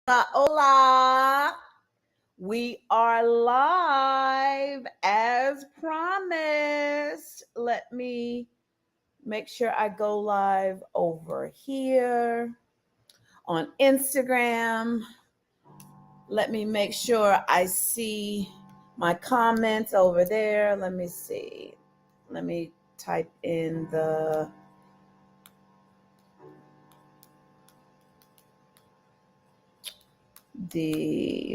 Hola, hola. We are live as promised. Let me make sure I go live over here on Instagram. Let me make sure I see my comments over there. Let me see. Let me type in the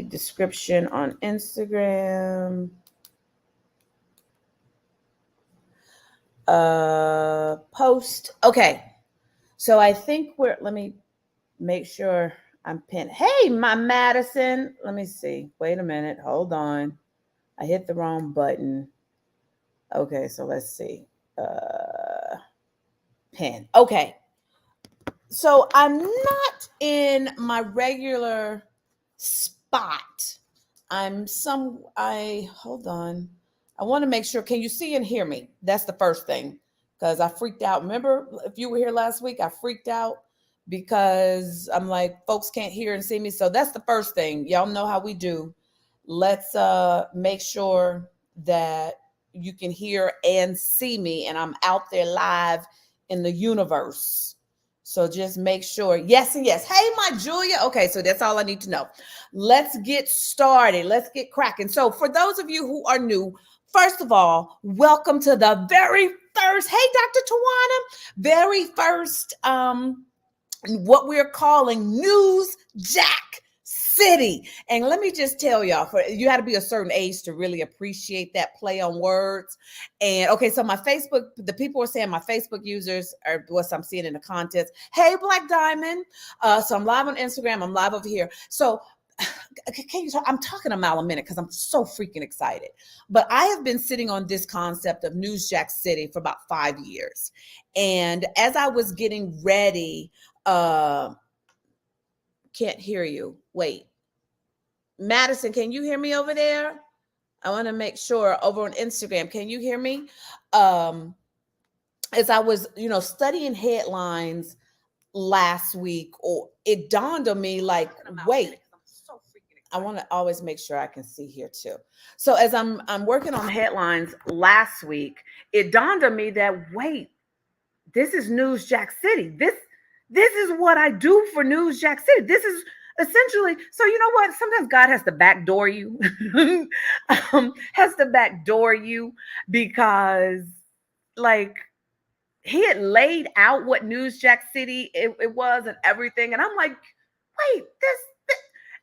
description on Instagram. Post. Okay. So I think let me make sure I'm pinned. Hey, my Madison. Let me see. Wait a minute. Hold on. I hit the wrong button. Okay, so let's see. Pin. Okay. So I'm not in my regular spot. Hold on. I want to make sure. Can you see and hear me? That's the first thing. Because I freaked out. Remember, if you were here last week, I freaked out because I'm like, folks can't hear and see me. So that's the first thing. Y'all know how we do. Let's make sure that you can hear and see me, and I'm out there live in the universe. So just make sure. Yes and yes. Hey, my Julia. Okay, so that's all I need to know. Let's get started. Let's get cracking. So for those of you who are new, first of all, welcome to the very first, hey, Dr. Tawana, very first, what we're calling Newsjack City. And let me just tell y'all, you had to be a certain age to really appreciate that play on words. And okay, so my Facebook, the people are saying my Facebook users are what I'm seeing in the contents. Hey, Black Diamond. So I'm live on Instagram. I'm live over here. So can you talk? I'm talking a mile a minute because I'm so freaking excited. But I have been sitting on this concept of Newsjack City for about 5 years. And as I was getting ready, can't hear you. Wait. Madison, can you hear me over there? I want to make sure over on Instagram. Can you hear me? As I was, studying headlines last week, or it dawned on me like, wait, I want to always make sure I can see here too. So as I'm working on headlines last week, it dawned on me that wait, this is Newsjack City. This is what I do for Newsjack City. This is essentially, so you know what? Sometimes God has to backdoor you, has to backdoor you because, like, he had laid out what Newsjack City it was and everything, and I'm like, wait, this.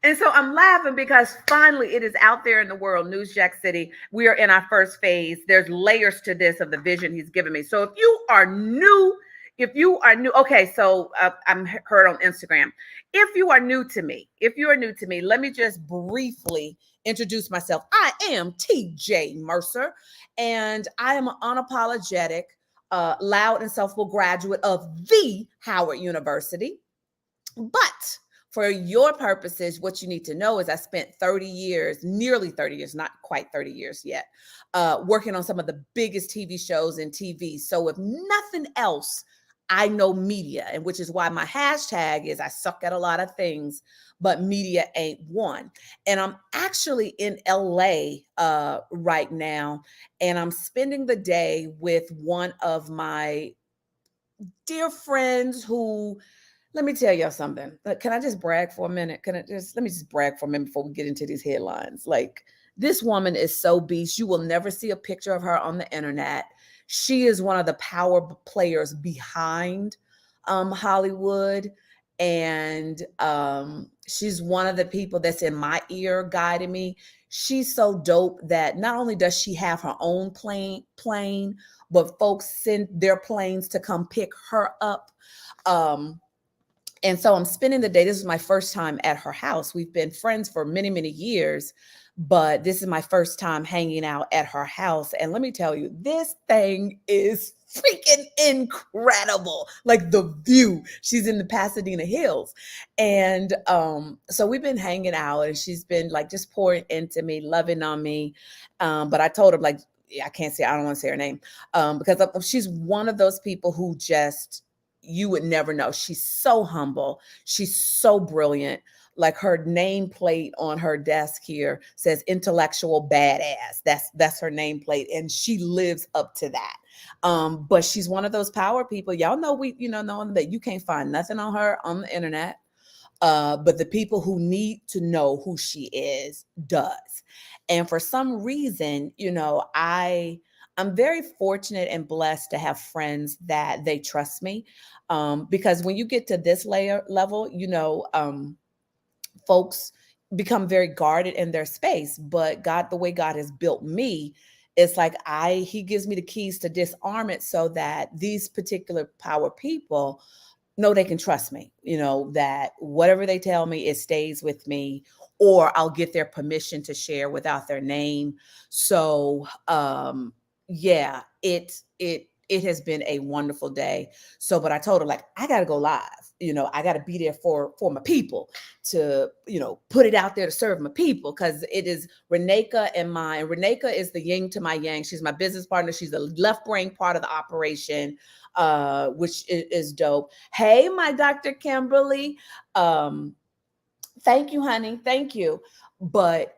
And so I'm laughing because finally it is out there in the world, Newsjack City. We are in our first phase. There's layers to this of the vision he's given me. So if you are new, okay, so I'm heard on Instagram. If you are new to me, let me just briefly introduce myself. I am TJ Mercer, and I am an unapologetic, loud and self-will graduate of the Howard University. But for your purposes, what you need to know is I spent 30 years, nearly 30 years, not quite 30 years yet, working on some of the biggest TV shows in TV. So if nothing else, I know media, and which is why my hashtag is I suck at a lot of things, but media ain't one. And I'm actually in LA right now, and I'm spending the day with one of my dear friends who, let me tell y'all something. Can I just brag for a minute? Let me just brag for a minute before we get into these headlines. Like, this woman is so beast. You will never see a picture of her on the internet. She is one of the power players behind Hollywood. And she's one of the people that's in my ear guiding me. She's so dope that not only does she have her own plane, but folks send their planes to come pick her up. And so I'm spending the day. This is my first time at her house. We've been friends for many, many years, but this is my first time hanging out at her house. And let me tell you, this thing is freaking incredible. Like, the view. She's in the Pasadena Hills. And so we've been hanging out, and she's been like just pouring into me, loving on me. But I told her, like, I don't want to say her name because she's one of those people who just you would never know. She's so humble. She's so brilliant. Like her nameplate on her desk here says intellectual badass. That's her nameplate. And she lives up to that. But she's one of those power people. Y'all know knowing that you can't find nothing on her on the internet. But the people who need to know who she is does. And for some reason, I'm very fortunate and blessed to have friends that they trust me. Because when you get to this level, folks become very guarded in their space. But God, the way God has built me, it's like he gives me the keys to disarm it so that these particular power people know they can trust me, that whatever they tell me, it stays with me, or I'll get their permission to share without their name. So, yeah, it has been a wonderful day. So, but I told her, like, I got to go live. I got to be there for my people to, put it out there to serve my people, because it is Reneka and mine. Reneka is the yin to my yang. She's my business partner. She's the left brain part of the operation, which is dope. Hey, my Dr. Kimberly. Thank you, honey. Thank you. But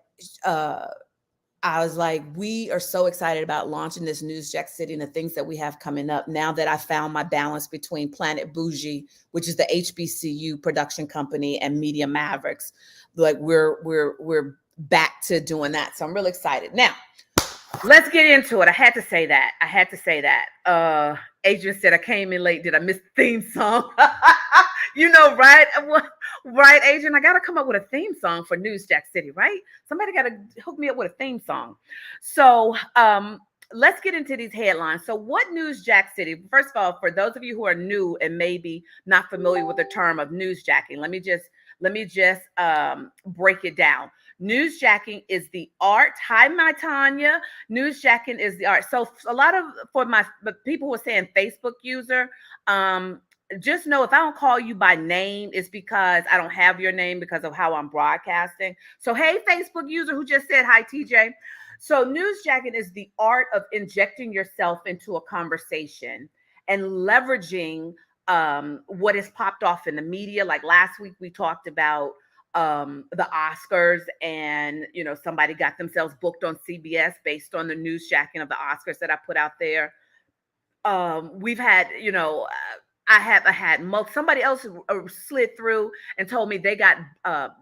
I was like, we are so excited about launching this Newsjack City and the things that we have coming up. Now that I found my balance between Planet Bougie, which is the HBCU production company, and Media Mavericks, like we're back to doing that. So I'm really excited. Now, let's get into it. I had to say that. Adrian said I came in late. Did I miss the theme song? Right? Right, Adrian? I got to come up with a theme song for Newsjack City, right? Somebody got to hook me up with a theme song. So let's get into these headlines. So what Newsjack City? First of all, for those of you who are new and maybe not familiar with the term of newsjacking, let me just break it down. Newsjacking is the art. Hi, my Tanya. Newsjacking is the art. So for my people who are saying Facebook user, just know if I don't call you by name, it's because I don't have your name because of how I'm broadcasting. So, hey, Facebook user who just said hi, TJ. So newsjacking is the art of injecting yourself into a conversation and leveraging what has popped off in the media. Like last week, we talked about the Oscars, and somebody got themselves booked on CBS based on the newsjacking of the Oscars that I put out there. We've had, I had somebody else slid through and told me they got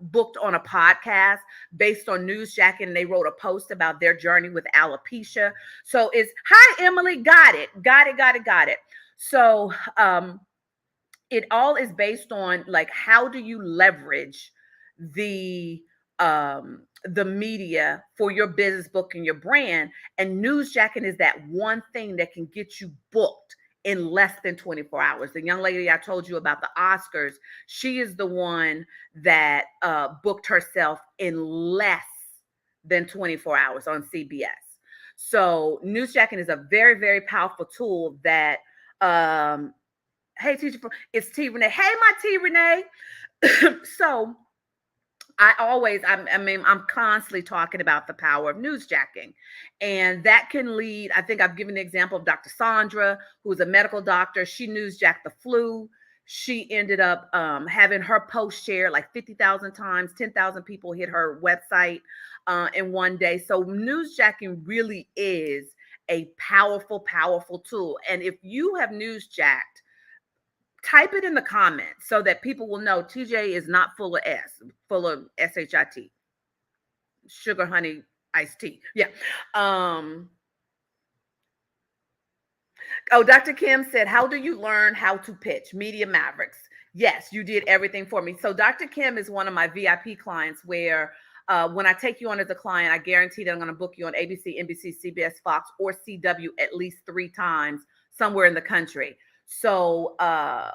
booked on a podcast based on newsjacking, and they wrote a post about their journey with alopecia. So it's hi, Emily, got it. So it all is based on, like, how do you leverage the media for your business, book, and your brand. And newsjacking is that one thing that can get you booked in less than 24 hours. The young lady I told you about, the Oscars, she is the one that booked herself in less than 24 hours on CBS. So newsjacking is a very, very powerful tool that, hey, teacher, it's T Renee. Hey, my T Renee. So I'm constantly talking about the power of newsjacking, and that can lead. I think I've given the example of Dr. Sandra, who's a medical doctor. She newsjacked the flu. She ended up having her post shared like 50,000 times. 10,000 people hit her website in one day. So newsjacking really is a powerful, powerful tool. And if you have newsjacked, type it in the comments so that people will know TJ is not full of SHIT, sugar, honey, iced tea. Yeah. Dr. Kim said, how do you learn how to pitch? Media Mavericks. Yes, you did everything for me. So Dr. Kim is one of my VIP clients where when I take you on as a client, I guarantee that I'm going to book you on ABC, NBC, CBS, Fox, or CW at least 3 times somewhere in the country. So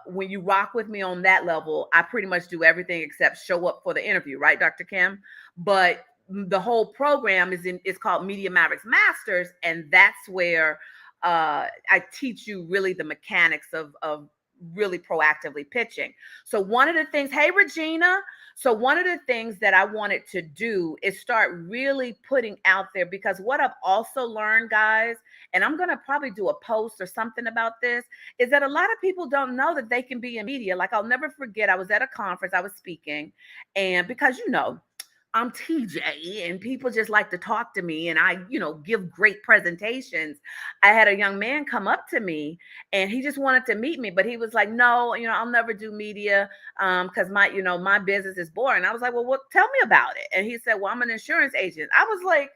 when you rock with me on that level, I pretty much do everything except show up for the interview, right, Dr. Kim? But the whole program is called Media Mavericks Masters, and that's where I teach you really the mechanics of really proactively pitching. So one of the things, hey, Regina. So one of the things that I wanted to do is start really putting out there, because what I've also learned, guys, and I'm going to probably do a post or something about this, is that a lot of people don't know that they can be in media. Like, I'll never forget, I was at a conference, I was speaking, and because, I'm TJ and people just like to talk to me, and I, give great presentations. I had a young man come up to me and he just wanted to meet me, but he was like, no, I'll never do media because my business is boring. I was like, well, tell me about it. And he said, well, I'm an insurance agent. I was like,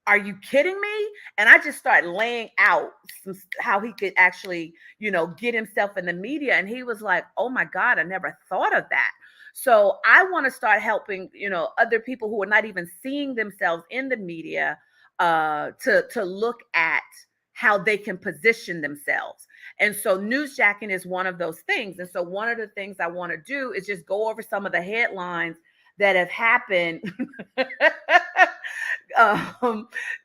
are you kidding me? And I just started laying out how he could actually, get himself in the media. And he was like, oh my God, I never thought of that. So I want to start helping, other people who are not even seeing themselves in the media to look at how they can position themselves. And so newsjacking is one of those things. And so one of the things I want to do is just go over some of the headlines that have happened. They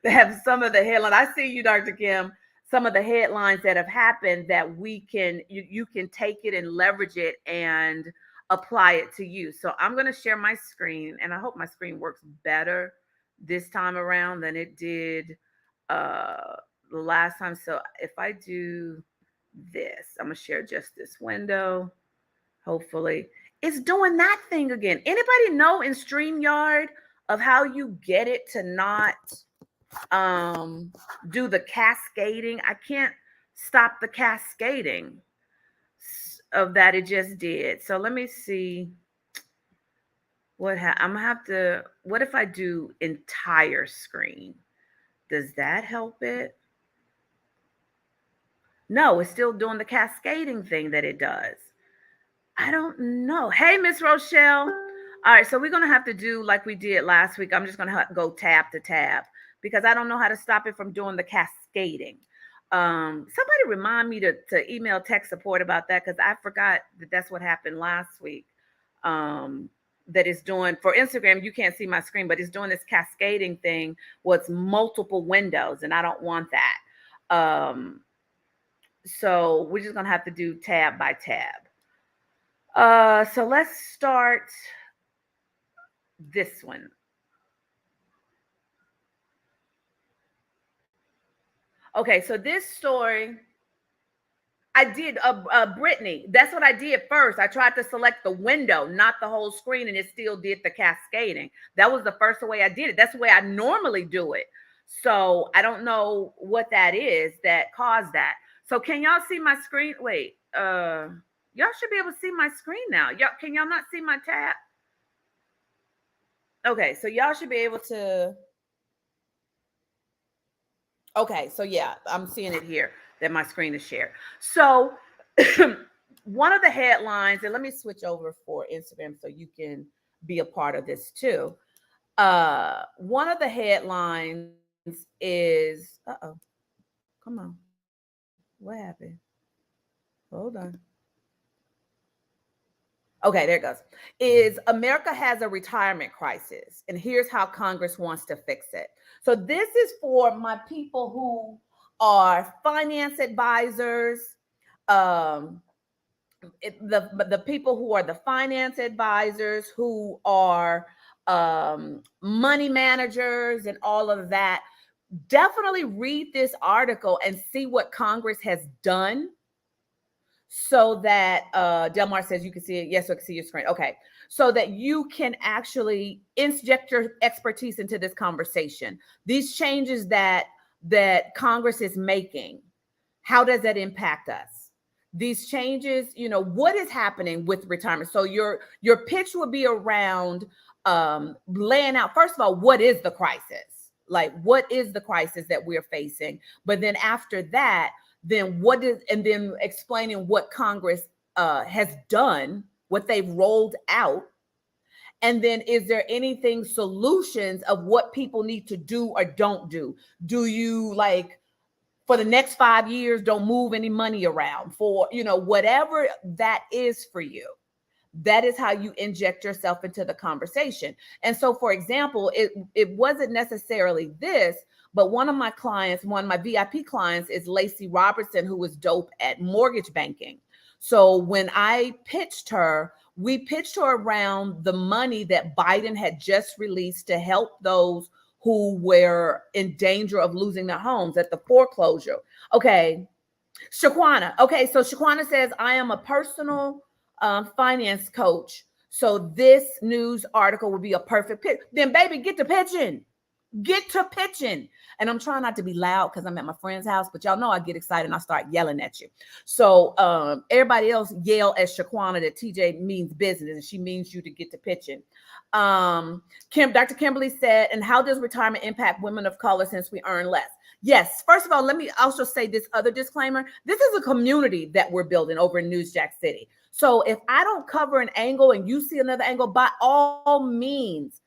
have some of the headlines. I see you, Dr. Kim. Some of the headlines that have happened that you can take it and leverage it and apply it to you. So I'm going to share my screen, and I hope my screen works better this time around than it did the last time. So if I do this, I'm going to share just this window. Hopefully it's doing that thing again. Anybody know in StreamYard of how you get it to not do the cascading? I can't stop the cascading of that. It just did. So let me see I'm gonna have to, what if I do entire screen? Does that help it? No, it's still doing the cascading thing that it does. I don't know. Hey, Miss Rochelle. All right, so we're gonna have to do like we did last week. I'm just gonna go tab to tab because I don't know how to stop it from doing the cascading. Somebody remind me to email tech support about that, because I forgot that's what happened last week. That is doing for Instagram. You can't see my screen, but it's doing this cascading thing where it's multiple windows, and I don't want that. So we're just gonna have to do tab by tab. So let's start this one. Okay, so this story, I did Brittany. That's what I did first. I tried to select the window, not the whole screen, and it still did the cascading. That was the first way I did it. That's the way I normally do it. So I don't know what that is that caused that. So can y'all see my screen? Wait, y'all should be able to see my screen now. Can y'all not see my tab? Okay, so y'all should be able to. Okay, so yeah, I'm seeing it here that my screen is shared. So one of the headlines, and let me switch over for Instagram so you can be a part of this too. One of the headlines is, come on. What happened? Hold on. Okay, there it goes. Is America has a retirement crisis, and here's how Congress wants to fix it. So this is for my people who are finance advisors, the people who are the finance advisors, who are money managers and all of that. Definitely read this article and see what Congress has done, so that Delmar says you can see it. Yes, I can see your screen. Okay. So that you can actually inject your expertise into this conversation. These changes that Congress is making, how does that impact us? These changes, what is happening with retirement? So your pitch would be around laying out, first of all, what is the crisis? Like, what is the crisis that we're facing? But then after that, then then explaining what Congress has done, what they've rolled out. And then is there anything, solutions of what people need to do or don't do? Do you, like, for the next 5 years, don't move any money around, for, whatever that is for you. That is how you inject yourself into the conversation. And so, for example, it wasn't necessarily this, but one of my clients, one of my VIP clients, is Lacey Robertson, who was dope at mortgage banking. So when I pitched her, we pitched her around the money that Biden had just released to help those who were in danger of losing their homes at the foreclosure. Okay, Shaquana. Okay, so Shaquana says, I am a personal finance coach. So this news article would be a perfect pitch. Then, baby, get to pitching. Get to pitching. And I'm trying not to be loud because I'm at my friend's house, but y'all know I get excited and I start yelling at you. So everybody else yell at Shaquana that TJ means business and she means you to get to pitching. Dr. Kimberly said, and how does retirement impact women of color since we earn less? Yes. First of all, let me also say this other disclaimer. This is a community that we're building over in Newsjack City. So if I don't cover an angle and you see another angle, by all means,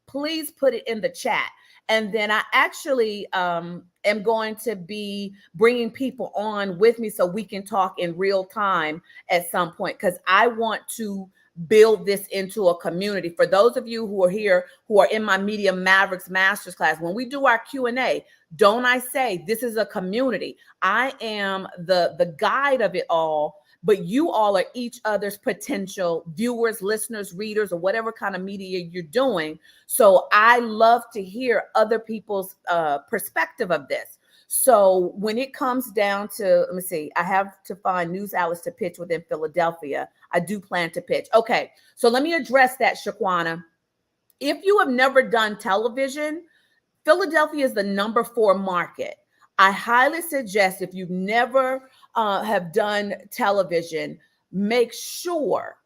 please put it in the chat. And then I actually am going to be bringing people on with me so we can talk in real time at some point, because I want to build this into a community. For those of you who are here, who are in my Media Mavericks Masters class, when we do our Q&A, don't I say this is a community? I am the guide of it all, but you all are each other's potential viewers, listeners, readers, or whatever kind of media you're doing. So I love to hear other people's perspective of this. So when it comes down to, let me see, I have to find news outlets to pitch within Philadelphia. I do plan to pitch. Okay, so let me address that, Shaquana. If you have never done television, Philadelphia is the #4 market. I highly suggest, if you've never have done television, make sure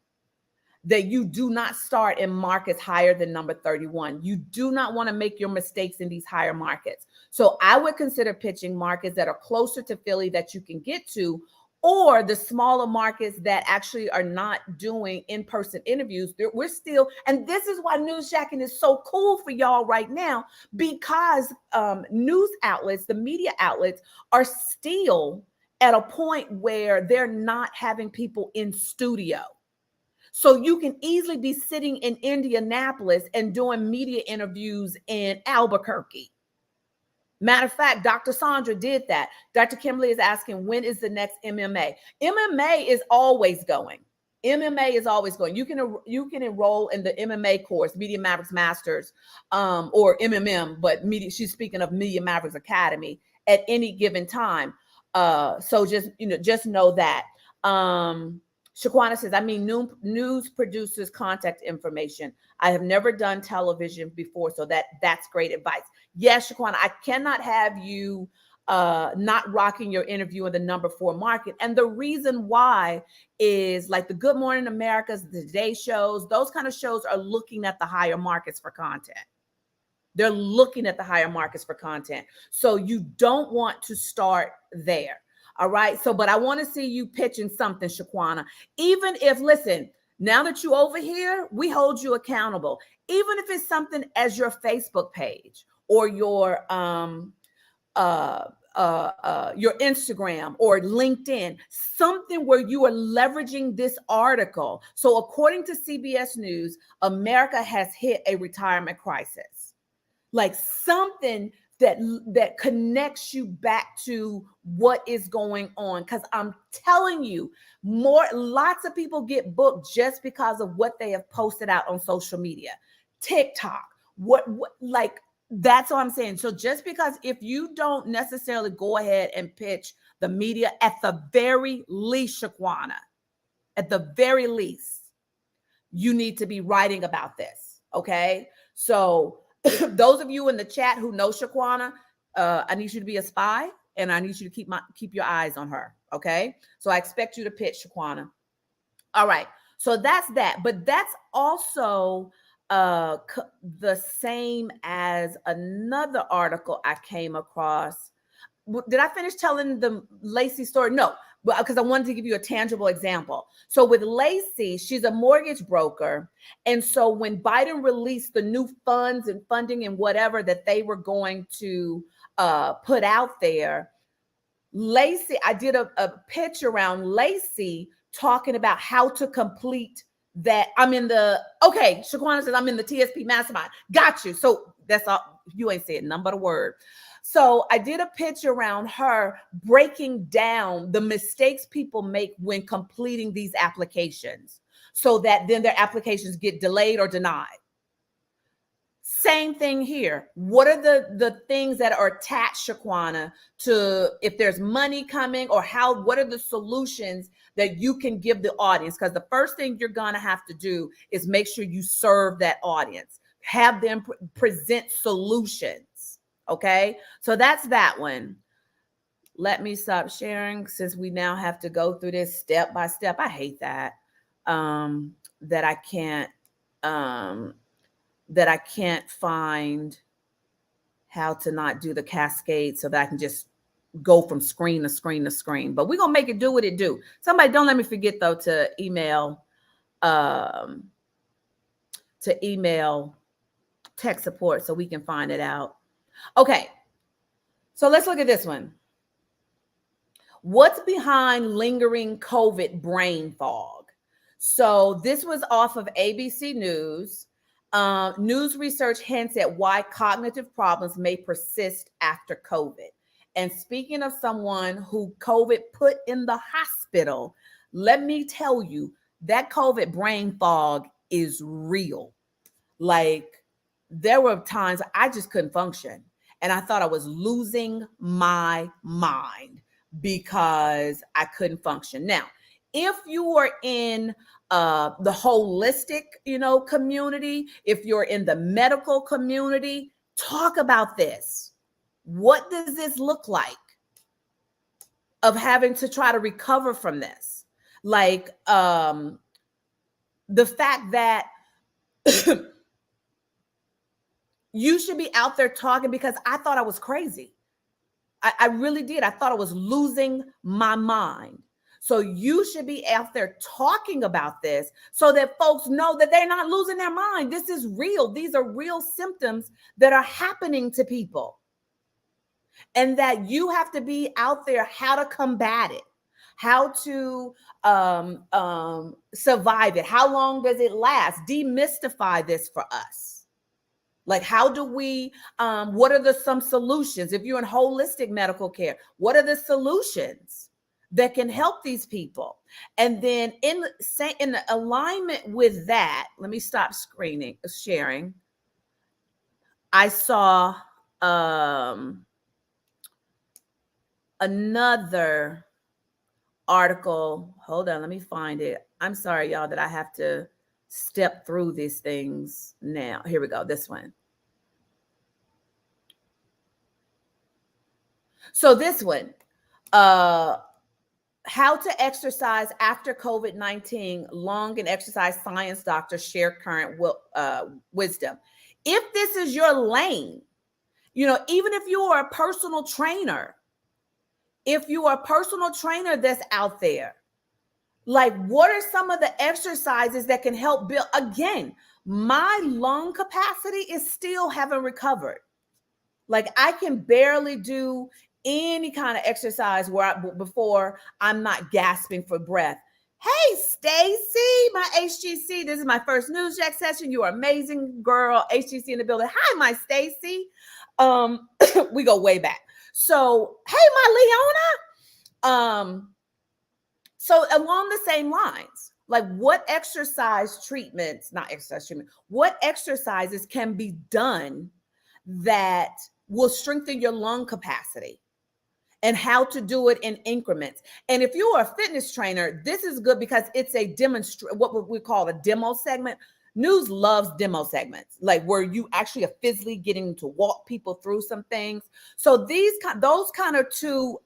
that you do not start in markets higher than number 31. You do not want to make your mistakes in these higher markets. So I would consider pitching markets that are closer to Philly that you can get to, or the smaller markets that actually are not doing in-person interviews. We're still, and this is why Newsjacking is so cool for y'all right now, because news outlets, the media outlets, are still at a point where they're not having people in studio. So you can easily be sitting in Indianapolis and doing media interviews in Albuquerque. Matter of fact, Dr. Sandra did that. Dr. Kimberly is asking, when is the next MMA? MMA is always going. MMA is always going. You can enroll in the MMA course, Media Mavericks Masters, or MMM, but she's speaking of Media Mavericks Academy at any given time. So just know that. Shaquana says, I mean, news producers' contact information. I have never done television before, so that's great advice. Yes, Shaquana, I cannot have you not rocking your interview in the #4 market. And the reason why is like the Good Morning Americas, the Today shows, those kind of shows are looking at the higher markets for content. They're looking at the higher markets for content. So you don't want to start there. All right. So, but I want to see you pitching something, Shaquana. Even if, listen, now that you're over here, we hold you accountable. Even if it's something as your Facebook page or your Instagram or LinkedIn, something where you are leveraging this article. So according to CBS News, America has hit a retirement crisis. Like something that connects you back to what is going on. Because I'm telling you, lots of people get booked just because of what they have posted out on social media, TikTok, what like, that's what I'm saying. So just because if you don't necessarily go ahead and pitch the media, at the very least, Shaquana, at the very least, you need to be writing about this. Okay. So those of you in the chat who know Shaquana, I need you to be a spy and I need you to keep your eyes on her. Okay. So I expect you to pitch, Shaquana. All right. So that's that. But that's also the same as another article I came across. Did I finish telling the Lacey story? No, because I wanted to give you a tangible example. So with Lacey, she's a mortgage broker. And so when Biden released the new funds and funding and whatever that they were going to put out there, Lacey, I did a pitch around Lacey talking about how to complete that. Shaquana says, I'm in the TSP mastermind. Got you. So that's all. You ain't said nothing but a word. So I did a pitch around her breaking down the mistakes people make when completing these applications so that then their applications get delayed or denied. Same thing here. What are the things that are attached, Shaquana, to if there's money coming, or what are the solutions that you can give the audience? Because the first thing you're going to have to do is make sure you serve that audience. Have them present solutions. Okay. So that's that one. Let me stop sharing since we now have to go through this step by step. I hate that. That I can't find how to not do the cascade so that I can just go from screen to screen to screen. But we're going to make it do what it do. Somebody don't let me forget, though, to email tech support so we can find it out. Okay. So let's look at this one. What's behind lingering COVID brain fog? So this was off of ABC News. News research hints at why cognitive problems may persist after COVID. And speaking of someone who COVID put in the hospital, let me tell you that COVID brain fog is real. Like, there were times I just couldn't function and I thought I was losing my mind because I couldn't function. Now, if you are in the holistic, community, if you're in the medical community, talk about this. What does this look like of having to try to recover from this? Like, the fact that you should be out there talking, because I thought I was crazy. I really did. I thought I was losing my mind. So you should be out there talking about this so that folks know that they're not losing their mind. This is real. These are real symptoms that are happening to people. And that you have to be out there how to combat it, how to survive it. How long does it last? Demystify this for us. Like, how do we, what are some solutions? If you're in holistic medical care, what are the solutions that can help these people? And then in alignment with that, let me stop sharing. I saw another article. Hold on, let me find it. I'm sorry, y'all, that I have to step through these things now. Here we go. This one. So this one, how to exercise after COVID-19, long and exercise science doctors share current wisdom. If this is your lane, even if you are a personal trainer, that's out there, like, what are some of the exercises that can help build? Again, my lung capacity is still haven't recovered. Like, I can barely do any kind of exercise before I'm not gasping for breath. Hey, Stacy, my HGC. This is my first Newsjack session. You are amazing, girl. HGC in the building. Hi, my Stacy. We go way back. So, hey, my Leona. So along the same lines, like, what what exercises can be done that will strengthen your lung capacity, and how to do it in increments. And if you are a fitness trainer, this is good because it's a what we call a demo segment. News loves demo segments, like where you actually are physically getting to walk people through some things. So those kind of two,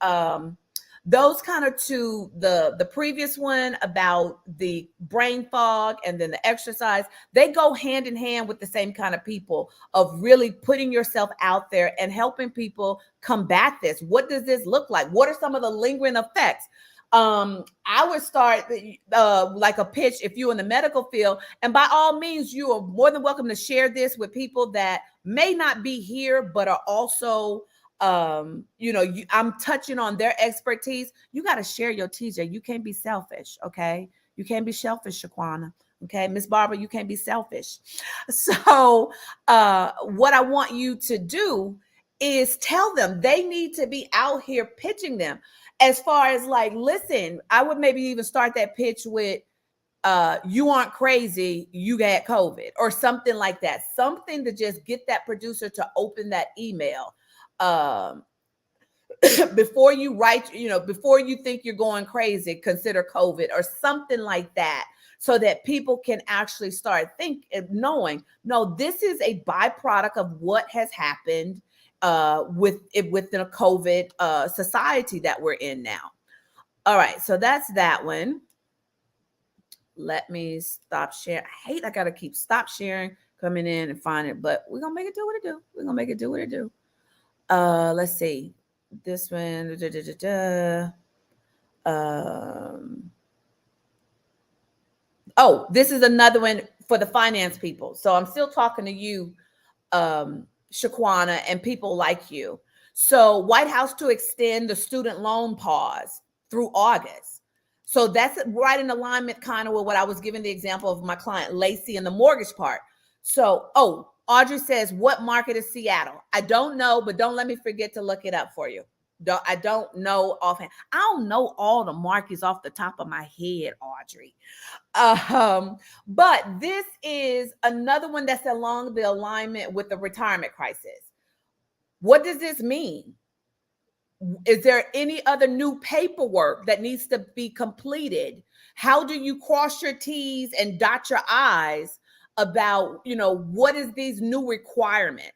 the previous one about the brain fog and then the exercise, they go hand in hand with the same kind of people of really putting yourself out there and helping people combat this. What does this look like? What are some of the lingering effects? I would start like a pitch if you're in the medical field, and by all means, you are more than welcome to share this with people that may not be here, but are also I'm touching on their expertise. You got to share your TJ. You can't be selfish. Okay. You can't be selfish, Shaquana. Okay. Miss Barbara, you can't be selfish. So, what I want you to do is tell them they need to be out here pitching them. As far as like, listen, I would maybe even start that pitch with, you aren't crazy, you got COVID, or something like that. Something to just get that producer to open that email. Before you write, before you think you're going crazy, consider COVID, or something like that, so that people can actually start knowing, no, this is a byproduct of what has happened within a COVID society that we're in now. All right, so that's that one. Let me stop sharing. I gotta keep stop sharing, coming in and find it, but we're gonna make it do what it do. We're gonna make it do what it do. Let's see. This one. Oh, this is another one for the finance people. So I'm still talking to you, Shaquana, and people like you. So White House to extend the student loan pause through August. So that's right in alignment kind of with what I was giving the example of my client Lacey and the mortgage part. So, Audrey says, what market is Seattle? I don't know, but don't let me forget to look it up for you. I don't know offhand. I don't know all the markets off the top of my head, Audrey. But this is another one that's along the alignment with the retirement crisis. What does this mean? Is there any other new paperwork that needs to be completed? How do you cross your T's and dot your I's about, what is these new requirements?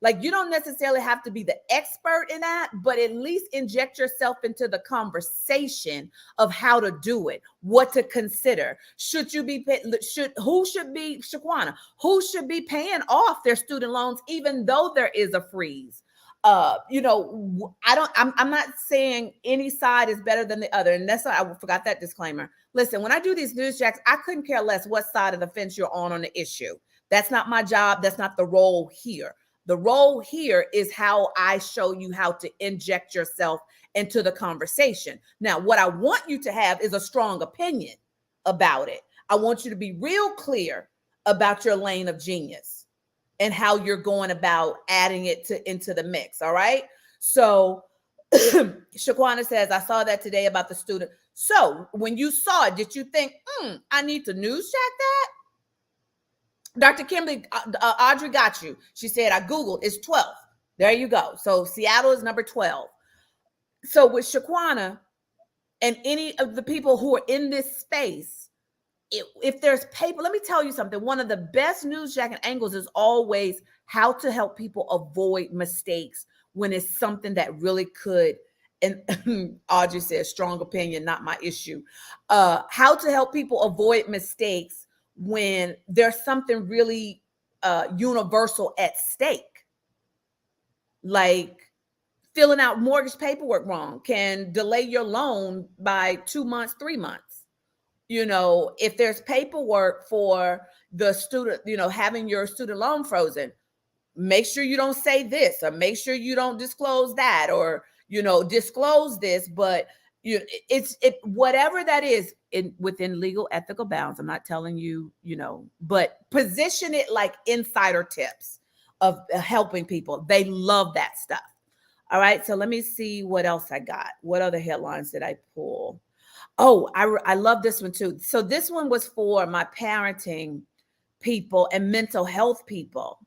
Like, you don't necessarily have to be the expert in that, but at least inject yourself into the conversation of how to do it, what to consider. Who should be, Shaquana, who should be paying off their student loans, even though there is a freeze? I'm not saying any side is better than the other. And that's why I forgot that disclaimer. Listen, when I do these newsjacks, I couldn't care less what side of the fence you're on the issue. That's not my job. That's not the role here. The role here is how I show you how to inject yourself into the conversation. Now, what I want you to have is a strong opinion about it. I want you to be real clear about your lane of genius and how you're going about adding it into the mix. All right. So Shaquana says, I saw that today about the student. So when you saw it, did you think, I need to newsjack that? Dr. Kimberly, Audrey got you. She said, I Googled, it's 12. There you go. So Seattle is number 12. So with Shaquana and any of the people who are in this space, if there's paper, let me tell you something. One of the best newsjacking angles is always how to help people avoid mistakes when it's something that really could, and Audrey says, strong opinion, not my issue. How to help people avoid mistakes when there's something really universal at stake, like filling out mortgage paperwork wrong can delay your loan by 2 months, 3 months. If there's paperwork for the student, having your student loan frozen, make sure you don't say this, or make sure you don't disclose that, or, disclose this, but it's whatever that is within legal ethical bounds. I'm not telling you, but position it like insider tips of helping people. They love that stuff. All right. So let me see what else I got. What other headlines did I pull? Oh, I love this one too. So this one was for my parenting people and mental health people.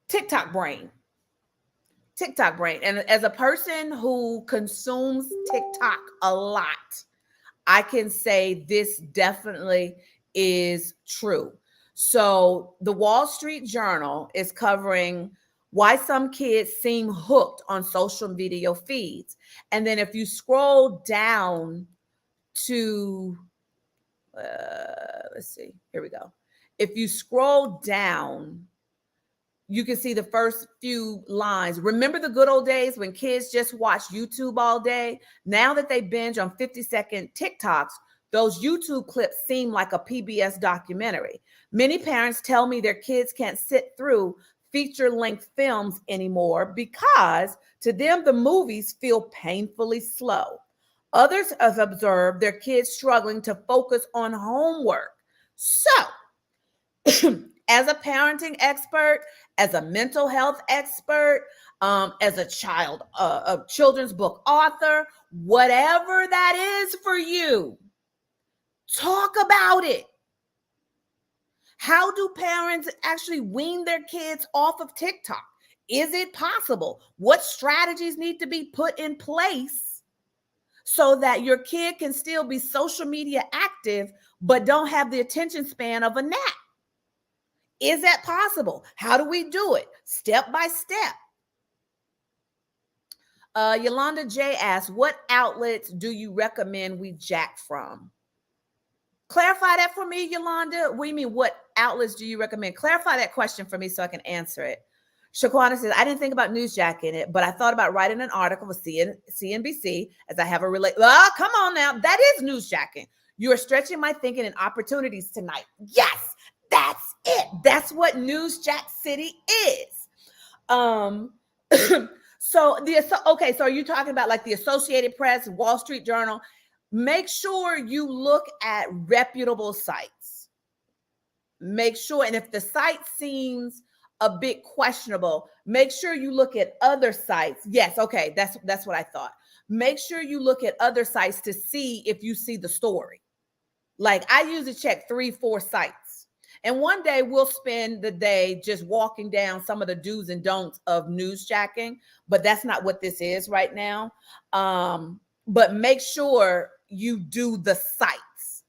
TikTok brain. And as a person who consumes TikTok a lot, I can say this definitely is true. So the Wall Street Journal is covering why some kids seem hooked on social video feeds. And then if you scroll down to, let's see, here we go. If you scroll down, you can see the first few lines. Remember the good old days when kids just watched YouTube all day? Now that they binge on 50-second TikToks, those YouTube clips seem like a PBS documentary. Many parents tell me their kids can't sit through feature-length films anymore because to them, the movies feel painfully slow. Others have observed their kids struggling to focus on homework. So as a parenting expert, as a mental health expert, as a children's book author, whatever that is for you, talk about it. How do parents actually wean their kids off of TikTok? Is it possible? What strategies need to be put in place so that your kid can still be social media active, but don't have the attention span of a gnat? Is that possible? How do we do it? Step by step. Yolanda J asks, what outlets do you recommend we jack from? Clarify that for me, Yolanda. What do you mean, what outlets do you recommend? Clarify that question for me so I can answer it. Shaquana says, I didn't think about Newsjack in it, but I thought about writing an article with CNBC as I have a come on now. That is Newsjacking. You are stretching my thinking and opportunities tonight. Yes, that's it. That's what Newsjack City is. So are you talking about like the Associated Press, Wall Street Journal? Make sure you look at reputable sites. Make sure, and if the site seems a bit questionable, make sure you look at other sites. Yes, okay, that's what I thought. Make sure you look at other sites to see if you see the story. Like I usually check 3-4 sites. And one day we'll spend the day just walking down some of the do's and don'ts of newsjacking, but that's not what this is right now. But make sure you do the sites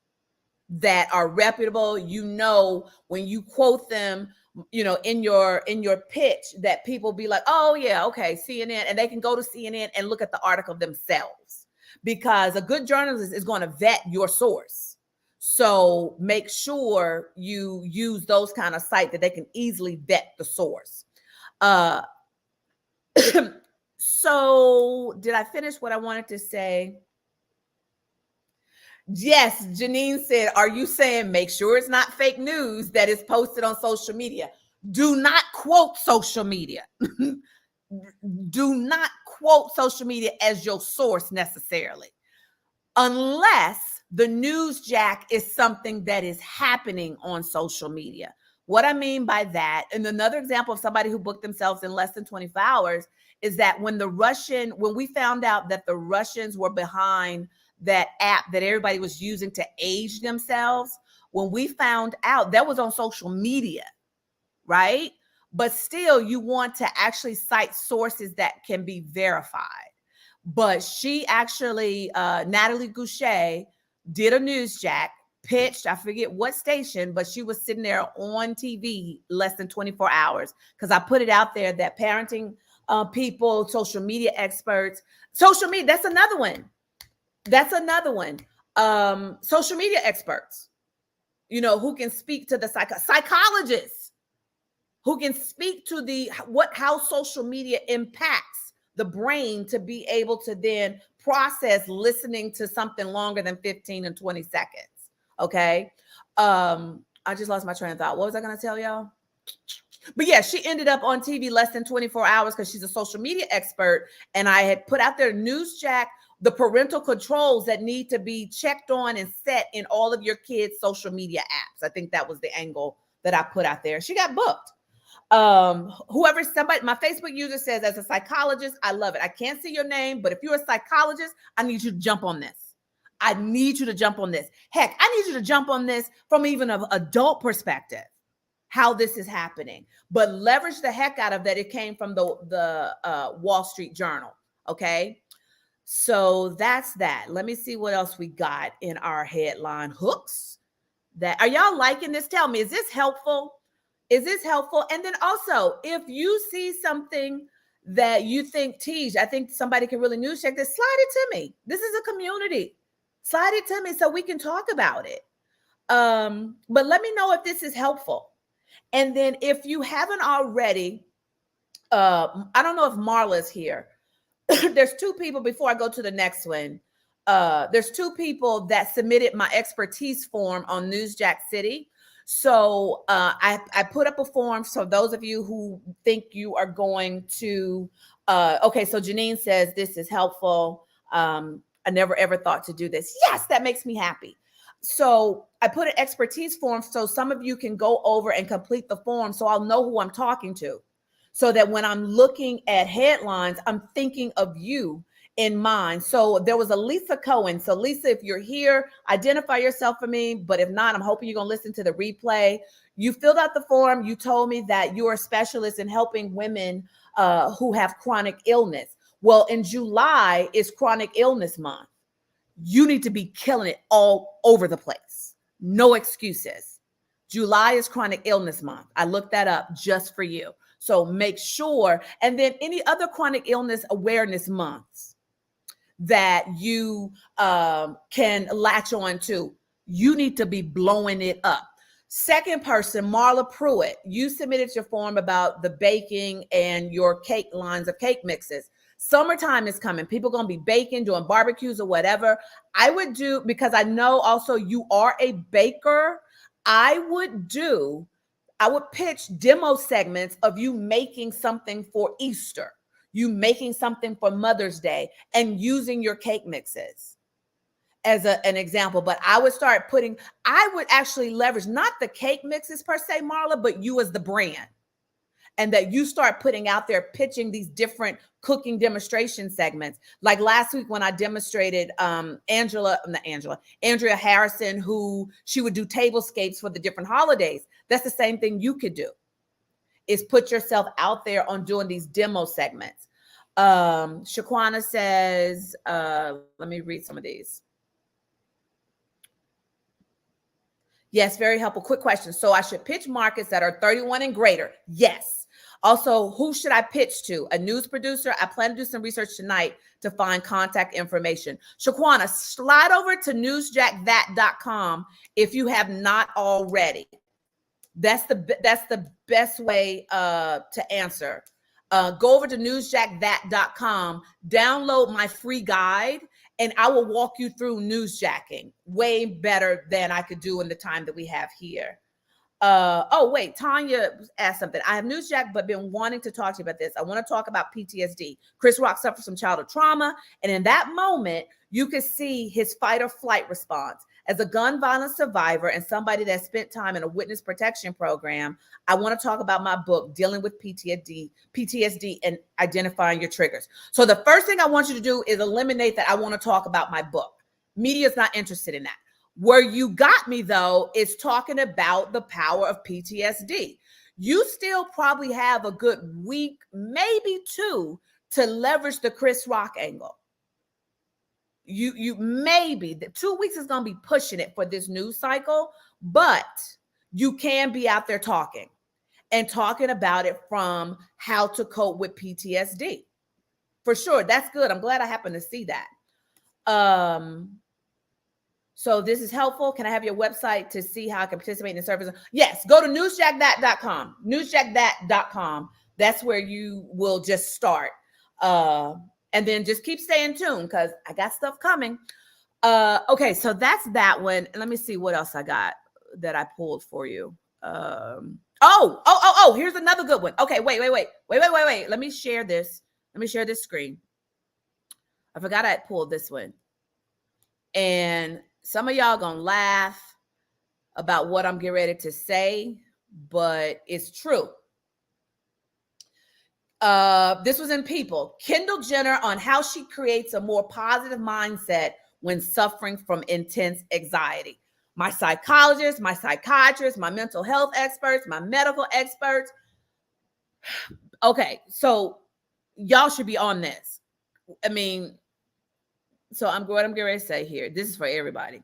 that are reputable. You know, when you quote them, you know, in your pitch, that people be like, oh yeah, okay, CNN, and they can go to CNN and look at the article themselves, because a good journalist is going to vet your source. So make sure you use those kind of sites that they can easily vet the source. So did I finish what I wanted to say? Yes, Janine said, are you saying make sure it's not fake news that is posted on social media? Do not quote social media. Do not quote social media as your source necessarily, unless the newsjack is something that is happening on social media. What I mean by that, and another example of somebody who booked themselves in less than 24 hours, is that when we found out that the Russians were behind that app that everybody was using to age themselves, when we found out, that was on social media, right? But still, you want to actually cite sources that can be verified. But she actually, Natalie Goucher, did a newsjack, pitched, I forget what station, but she was sitting there on TV less than 24 hours, because I put it out there that parenting people, social media experts, social media, that's another one. Social media experts, you know, who can speak to the psychologists, who can speak to how social media impacts the brain to be able to then process listening to something longer than 15 and 20 seconds. Okay. I just lost my train of thought. What was I going to tell y'all? But yeah, she ended up on TV less than 24 hours because she's a social media expert. And I had put out there Newsjack, the parental controls that need to be checked on and set in all of your kids' social media apps. I think that was the angle that I put out there. She got booked. My Facebook user says, as a psychologist, I love it. I can't see your name, but if you're a psychologist, I need you to jump on this. I need you to jump on this. Heck, I need you to jump on this from even an adult perspective, how this is happening, but leverage the heck out of that. It came from the Wall Street Journal. Okay. So that's that. Let me see what else we got in our headline hooks. Are y'all liking this? Tell me, is this helpful? Is this helpful? And then also, if you see something that you think, Tej, I think somebody can really news check this, slide it to me. This is a community. Slide it to me so we can talk about it. But let me know if this is helpful. And then if you haven't already, I don't know if Marla's here. There's two people before I go to the next one. There's two people that submitted my expertise form on Newsjack City. So I put up a form. So those of you who think you are going to, okay, so Janine says this is helpful. I never ever thought to do this. Yes, that makes me happy. So I put an expertise form so some of you can go over and complete the form so I'll know who I'm talking to. So that when I'm looking at headlines, I'm thinking of you in mind. So there was a Lisa Cohen. So Lisa, if you're here, identify yourself for me. But if not, I'm hoping you're going to listen to the replay. You filled out the form. You told me that you're a specialist in helping women who have chronic illness. Well, in July is Chronic Illness Month. You need to be killing it all over the place. No excuses. July is Chronic Illness Month. I looked that up just for you. So make sure, and then any other chronic illness awareness months that you can latch on to, you need to be blowing it up. Second person, Marla Pruitt, you submitted your form about the baking and your cake lines of cake mixes. Summertime is coming. People are going to be baking, doing barbecues or whatever. I would do, because I know also you are a baker, I would pitch demo segments of you making something for Easter, you making something for Mother's Day, and using your cake mixes as an example. But I would actually leverage not the cake mixes per se, Marla, but you as the brand. And that you start putting out there, pitching these different cooking demonstration segments. Like last week when I demonstrated Andrea Harrison, who she would do tablescapes for the different holidays. That's the same thing you could do, is put yourself out there on doing these demo segments. Shaquana says, let me read some of these. Yes, very helpful. Quick question. So I should pitch markets that are 31 and greater. Yes. Also, who should I pitch to? A news producer? I plan to do some research tonight to find contact information. Shaquana, slide over to newsjackthat.com if you have not already. That's the best way to answer. Go over to newsjackthat.com, download my free guide, and I will walk you through newsjacking way better than I could do in the time that we have here. Oh, wait, Tanya asked something. I have Newsjack, but been wanting to talk to you about this. I want to talk about PTSD. Chris Rock suffered from childhood trauma. And in that moment, you could see his fight or flight response. As a gun violence survivor and somebody that spent time in a witness protection program, I want to talk about my book, Dealing with PTSD and Identifying Your Triggers. So the first thing I want you to do is eliminate that I want to talk about my book. Media's not interested in that. Where you got me, though, is talking about the power of PTSD. You still probably have a good week, maybe two, to leverage the Chris Rock angle. You maybe 2 weeks is going to be pushing it for this news cycle, but you can be out there talking about it from how to cope with PTSD. For sure. That's good. I'm glad I happened to see that. So this is helpful. Can I have your website to see how I can participate in the service? Yes, go to newsjackthat.com. Newsjackthat.com. That's where you will just start. And then just keep staying tuned because I got stuff coming. Okay, so that's that one. Let me see what else I got that I pulled for you. Here's another good one. Okay, wait. Let me share this. Let me share this screen. I forgot I pulled this one. And some of y'all gonna laugh about what I'm getting ready to say, but it's true. This was in People. Kendall Jenner on how she creates a more positive mindset when suffering from intense anxiety. My psychologist, my psychiatrist, my mental health experts, my medical experts. Okay, so y'all should be on this. I mean, so what I'm getting ready to say here. This is for everybody.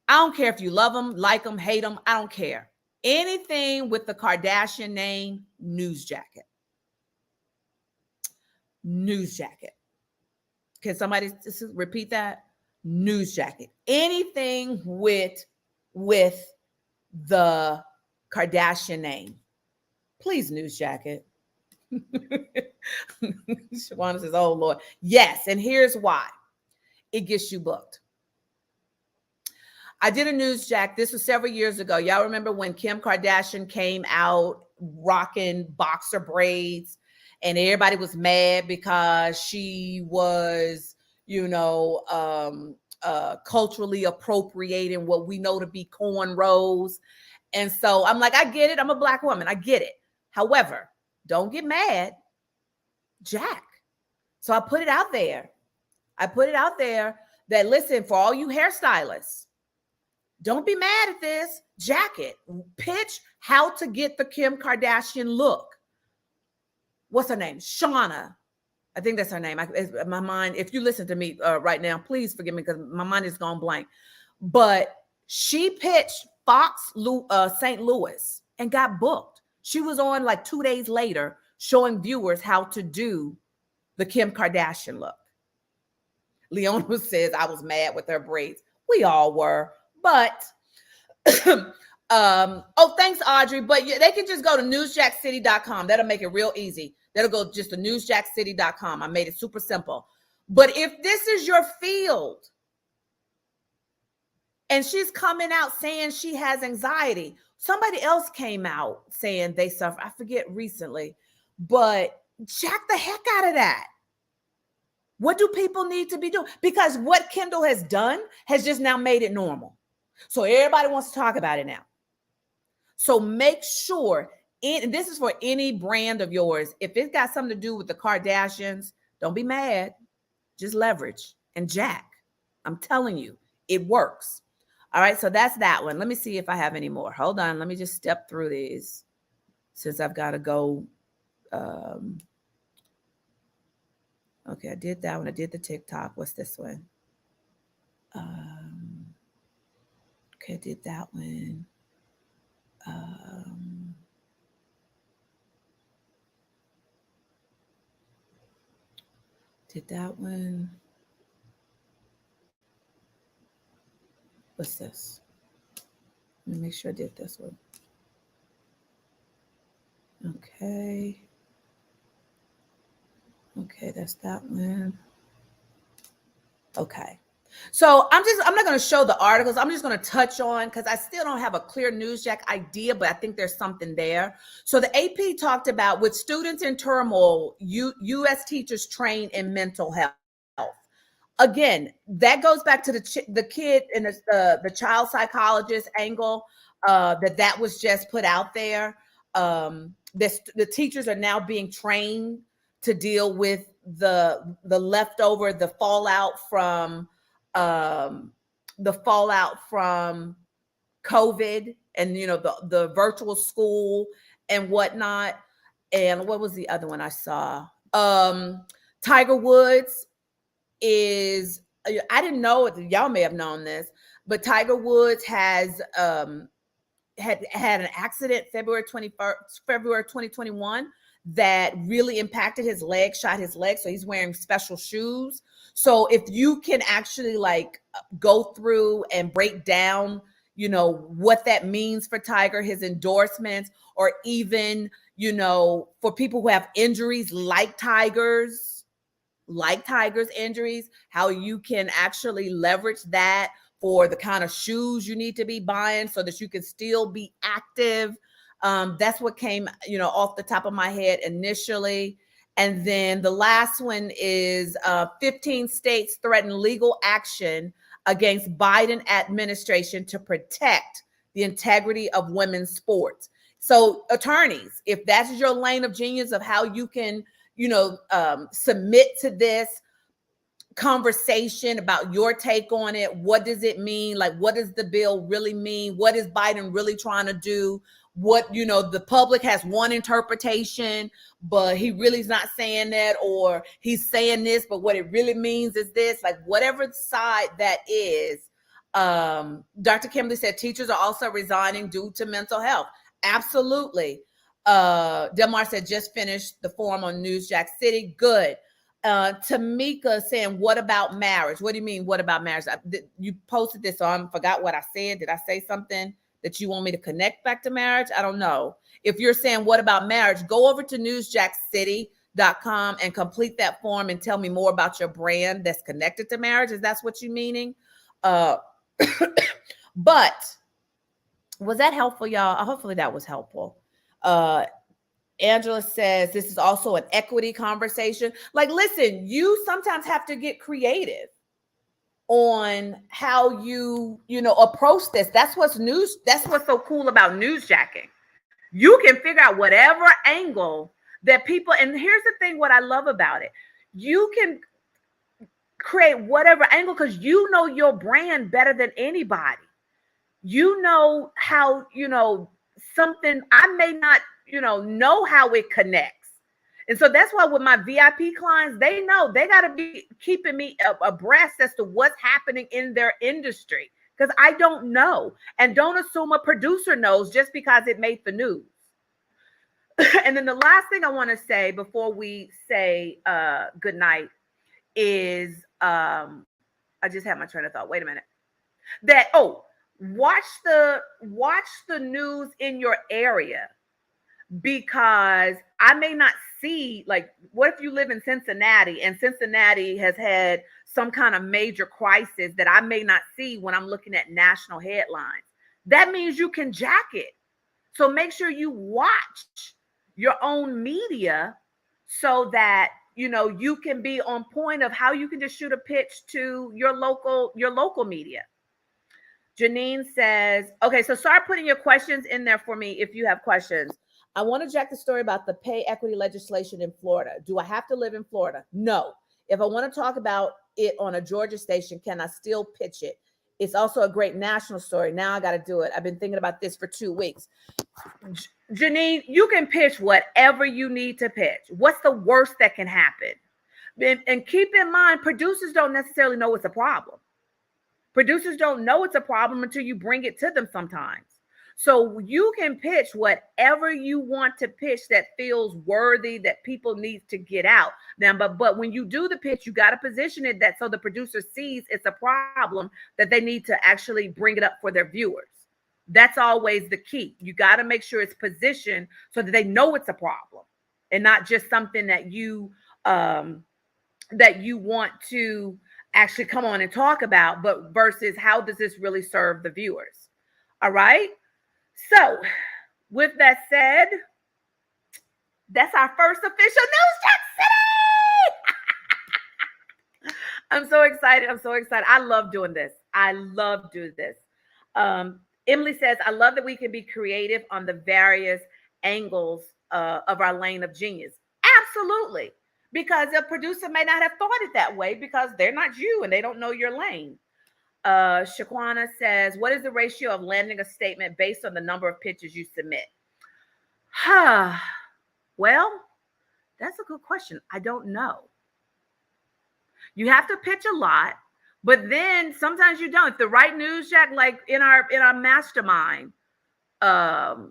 I don't care if you love them, like them, hate them. I don't care. Anything with the Kardashian name, Newsjacket. Newsjacket. Can somebody repeat that? Newsjacket. Anything with the Kardashian name, please Newsjacket. Shawana says, oh Lord. Yes, and here's why. It gets you booked. I did a Newsjack. This was several years ago. Y'all remember when Kim Kardashian came out rocking boxer braids and everybody was mad because she was, culturally appropriating what we know to be cornrows. And so I'm like, I get it. I'm a Black woman. I get it. However, don't get mad, Jack. So I put it out there. That, listen, for all you hairstylists, don't be mad at this. Jack it. Pitch how to get the Kim Kardashian look. What's her name? Shauna. I think that's her name. My mind, if you listen to me right now, please forgive me because my mind is gone blank. But she pitched Fox St. Louis and got booked. She was on like 2 days later showing viewers how to do the Kim Kardashian look. Leona says, I was mad with her braids. We all were. But, oh, thanks, Audrey. But they can just go to newsjackcity.com. That'll make it real easy. That'll go just to newsjackcity.com. I made it super simple. But if this is your field and she's coming out saying she has anxiety, somebody else came out saying they suffer. I forget recently, but jack the heck out of that. What do people need to be doing? Because what Kendall has done has just now made it normal. So everybody wants to talk about it now. So make sure, and this is for any brand of yours, if it's got something to do with the Kardashians, don't be mad. Just leverage and jack. I'm telling you, it works. All right, so that's that one. Let me see if I have any more. Hold on. Let me just step through these since I've got to go. Okay, I did that one. I did the TikTok. What's this one? Okay, I did that one. Did that one. What's this? Let me make sure I did this one. Okay. Okay, that's that one. Okay. So I'm not going to show the articles. I'm just going to touch on, because I still don't have a clear Newsjack idea, but I think there's something there. So the AP talked about, with students in turmoil, U.S. teachers train in mental health. Again, that goes back to the kid and the child psychologist angle that was just put out there. The teachers are now being trained to deal with the leftover, the fallout from COVID, and the virtual school and whatnot. And what was the other one I saw? Tiger Woods is, I didn't know it, y'all may have known this, but Tiger Woods has had an accident February 2021 that really impacted his leg, shot his leg. So he's wearing special shoes. So if you can actually go through and break down, what that means for Tiger, his endorsements, or even, for people who have injuries like Tiger's injuries, how you can actually leverage that for the kind of shoes you need to be buying so that you can still be active. That's what came, off the top of my head initially. And then the last one is 15 states threaten legal action against Biden administration to protect the integrity of women's sports. So attorneys, if that's your lane of genius of how you can, submit to this conversation about your take on it. What does it mean? What does the bill really mean? What is Biden really trying to do? What, the public has one interpretation, but he really is not saying that, or he's saying this, but what it really means is this. Whatever side that is, Dr. Kimberly said teachers are also resigning due to mental health. Absolutely. Delmar said just finished the forum on Newsjack City. Good. Tamika saying, what about marriage? What do you mean, what about marriage? You posted this, so I forgot what I said. Did I say something that you want me to connect back to marriage? I don't know. If you're saying, what about marriage? Go over to newsjackcity.com and complete that form and tell me more about your brand that's connected to marriage. Is that what you're meaning? But was that helpful, y'all? Hopefully that was helpful. Angela says this is also an equity conversation. Listen, you sometimes have to get creative. on how you know, approach this. That's what's so cool about newsjacking. You can figure out whatever angle that people, and here's the thing, what I love about it, you can create whatever angle because you know your brand better than anybody. You know how, you know, something I may not, you know how it connects. And so that's why with my VIP clients, they know they got to be keeping me abreast as to what's happening in their industry, because I don't know. And don't assume a producer knows just because it made the news. And then the last thing I want to say before we say good night is I just had my train of thought. Wait a minute. That watch the news in your area, because I may not see, like, what if you live in Cincinnati and Cincinnati has had some kind of major crisis that I may not see when I'm looking at national headlines. That means you can jack it. So make sure you watch your own media so that you can be on point of how you can just shoot a pitch to your local media. Janine says, okay, so start putting your questions in there for me if you have questions. I want to jack the story about the pay equity legislation in Florida. Do I have to live in Florida? No. If I want to talk about it on a Georgia station, can I still pitch it? It's also a great national story. Now I got to do it. I've been thinking about this for 2 weeks. Janine, you can pitch whatever you need to pitch. What's the worst that can happen? And keep in mind, producers don't necessarily know it's a problem. Producers don't know it's a problem until you bring it to them sometimes. So you can pitch whatever you want to pitch that feels worthy, that people need to get out. Now, but when you do the pitch, you got to position it that so the producer sees it's a problem that they need to actually bring it up for their viewers. That's always the key. You got to make sure it's positioned so that they know it's a problem and not just something that you want to actually come on and talk about, but versus how does this really serve the viewers? All right. So with that said, that's our first official Newsjack City. I'm so excited. I love doing this. Emily says, I love that we can be creative on the various angles of our lane of genius. Absolutely. Because a producer may not have thought it that way because they're not you and they don't know your lane. Shaquana says, what is the ratio of landing a statement based on the number of pitches you submit? Well, that's a good question. I don't know. You have to pitch a lot, but then sometimes you don't. If the right newsjack, like in our mastermind, Cassandra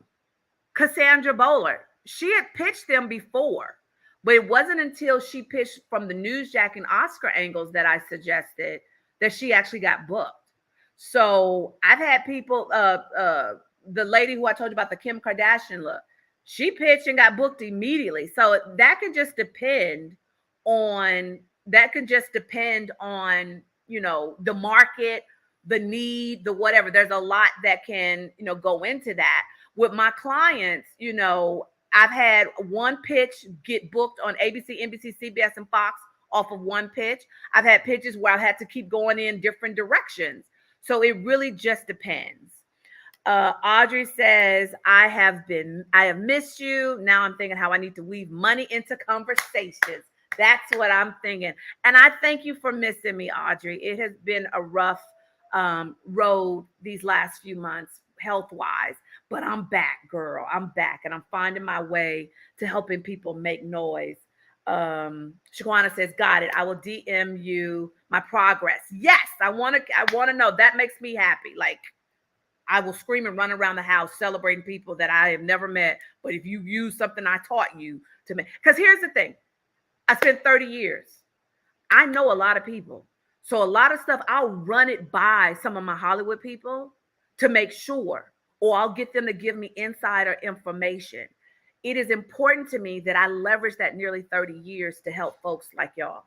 Bowler, she had pitched them before, but it wasn't until she pitched from the newsjack and Oscar angles that I suggested that she actually got booked. So I've had people, the lady who I told you about, the Kim Kardashian look, she pitched and got booked immediately. So that can just depend on, the market, the need, the whatever. There's a lot that can, go into that. With my clients, I've had one pitch get booked on ABC, NBC, CBS, and Fox off of one pitch. I've had pitches where I had to keep going in different directions. So it really just depends. Audrey says, I have missed you. Now I'm thinking how I need to weave money into conversations. That's what I'm thinking. And I thank you for missing me, Audrey. It has been a rough road these last few months, health-wise. But I'm back, girl. I'm back, and I'm finding my way to helping people make noise. Shaquana says, got it. I will DM you my progress. Yes, I want to know. That makes me happy. Like, I will scream and run around the house celebrating people that I have never met. But if you use something I taught you to make, because here's the thing. I spent 30 years. I know a lot of people. So a lot of stuff, I'll run it by some of my Hollywood people to make sure, or I'll get them to give me insider information. It is important to me that I leverage that nearly 30 years to help folks like y'all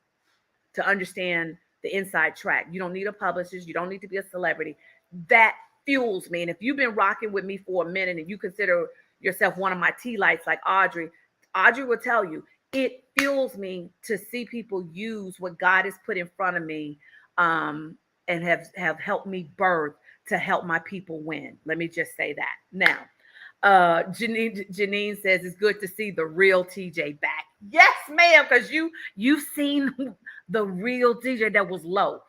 to understand the inside track. You don't need a publicist. You don't need to be a celebrity. That fuels me. And if you've been rocking with me for a minute and you consider yourself one of my tea lights like Audrey will tell you, it fuels me to see people use what God has put in front of me and have helped me birth to help my people win. Let me just say that. Now, Janine says it's good to see the real TJ back. Yes, ma'am, because you've seen the real TJ that was low.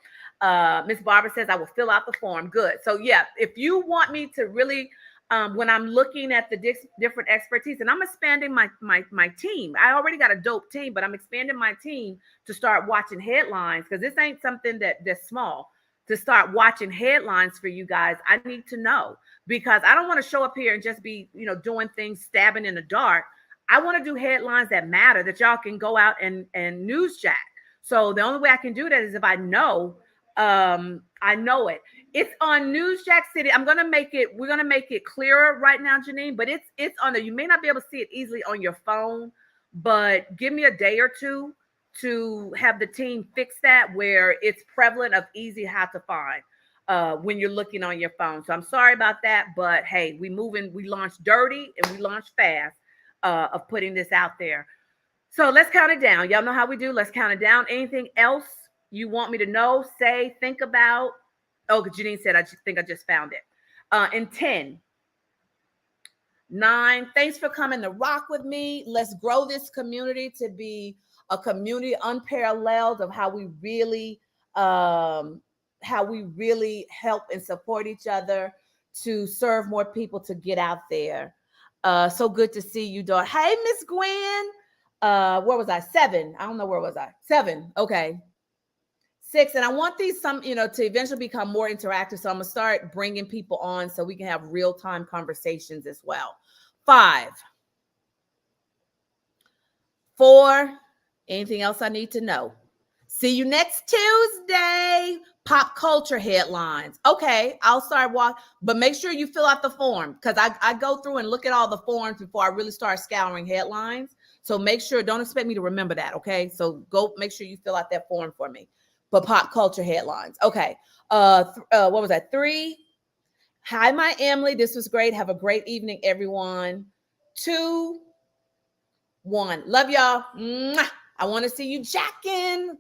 Miss Barbara says I will fill out the form. Good. So yeah, if you want me to really, when I'm looking at the different expertise, and I'm expanding my team. I already got a dope team, but I'm expanding my team to start watching headlines, because this ain't something that's small. To start watching headlines for you guys, I need to know, because I don't want to show up here and just be, doing things stabbing in the dark. I want to do headlines that matter, that y'all can go out and newsjack. So the only way I can do that is if I know it. It's on Newsjack City. We're gonna make it clearer right now, Janine, but it's on there. You may not be able to see it easily on your phone, but give me a day or two to have the team fix that, where it's prevalent of easy how to find when you're looking on your phone. So I'm sorry about that, but hey, we launched dirty and we launched fast of putting this out there. So let's count it down. Y'all know how we do. Let's count it down. Anything else you want me to know, say, think about? Oh, Janine said, I think I just found it. In 10, 9, thanks for coming to rock with me. Let's grow this community to be a community unparalleled of how we really help and support each other to serve more people, to get out there. So good to see you, daughter. Hey, Miss Gwen. Where was I? 7. I don't know, where was I? 7. Okay. 6, and I want these to eventually become more interactive. So I'm gonna start bringing people on so we can have real-time conversations as well. 5, 4. Anything else I need to know? See you next Tuesday. Pop culture headlines. Okay, I'll start but make sure you fill out the form, because I go through and look at all the forms before I really start scouring headlines. So make sure, don't expect me to remember that. Okay, so go make sure you fill out that form for me. But pop culture headlines. Okay. What was that? 3. Hi, my Emily. This was great. Have a great evening, everyone. 2, 1. Love y'all. Mwah. I want to see you jacking.